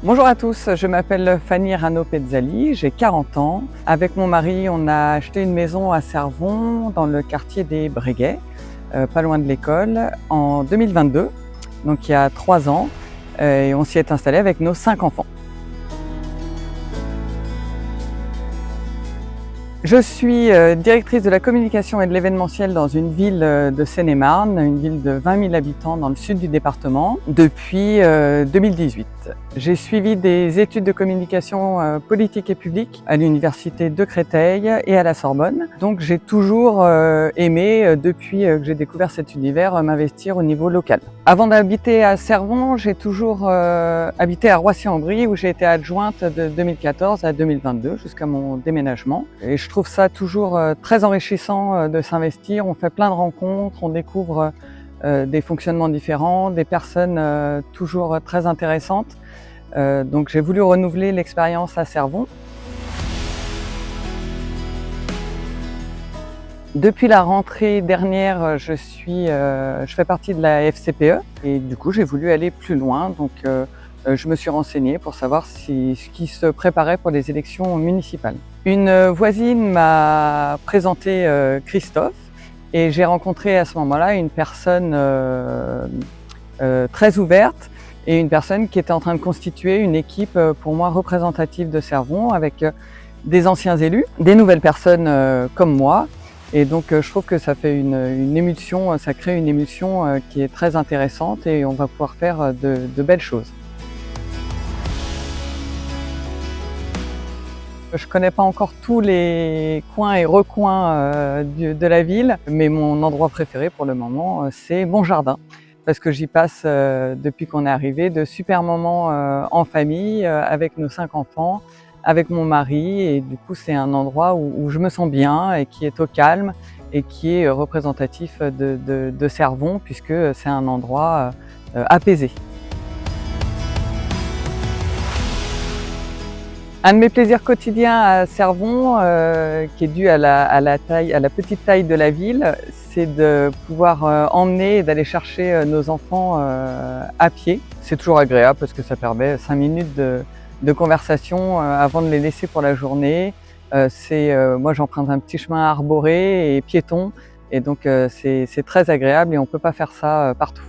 Bonjour à tous, je m'appelle Fanny Rano-Pezzali, j'ai 40 ans. Avec mon mari, on a acheté une maison à Servon, dans le quartier des Breguet, pas loin de l'école, en 2022, donc il y a 3 ans, et on s'y est installé avec nos 5 enfants. Je suis directrice de la communication et de l'événementiel dans une ville de Seine-et-Marne, une ville de 20 000 habitants dans le sud du département, depuis 2018. J'ai suivi des études de communication politique et publique à l'université de Créteil et à la Sorbonne. Donc j'ai toujours aimé, depuis que j'ai découvert cet univers, m'investir au niveau local. Avant d'habiter à Servon, j'ai toujours habité à Roissy-en-Brie où j'ai été adjointe de 2014 à 2022 jusqu'à mon déménagement. Et je trouve ça toujours très enrichissant de s'investir. On fait plein de rencontres, on découvre des fonctionnements différents, des personnes toujours très intéressantes. Donc j'ai voulu renouveler l'expérience à Servon. Depuis la rentrée dernière, je fais partie de la FCPE et du coup j'ai voulu aller plus loin. Donc je me suis renseignée pour savoir ce qui se préparait pour les élections municipales. Une voisine m'a présenté Christophe et j'ai rencontré à ce moment-là une personne très ouverte et une personne qui était en train de constituer une équipe pour moi représentative de Servon avec des anciens élus, des nouvelles personnes comme moi. Et donc je trouve que ça fait une émulsion, ça crée une émulsion qui est très intéressante et on va pouvoir faire de belles choses. Je ne connais pas encore tous les coins et recoins de la ville, mais mon endroit préféré pour le moment, c'est mon jardin. Parce que j'y passe, depuis qu'on est arrivé, de super moments en famille, avec nos 5 enfants, avec mon mari. Et du coup, c'est un endroit où je me sens bien et qui est au calme et qui est représentatif de Servon, puisque c'est un endroit apaisé. Un de mes plaisirs quotidiens à Servon, qui est dû à la petite taille de la ville, c'est de pouvoir emmener et d'aller chercher nos enfants à pied. C'est toujours agréable parce que ça permet 5 minutes de conversation avant de les laisser pour la journée. Moi j'emprunte un petit chemin arboré et piéton et donc c'est très agréable et on ne peut pas faire ça partout.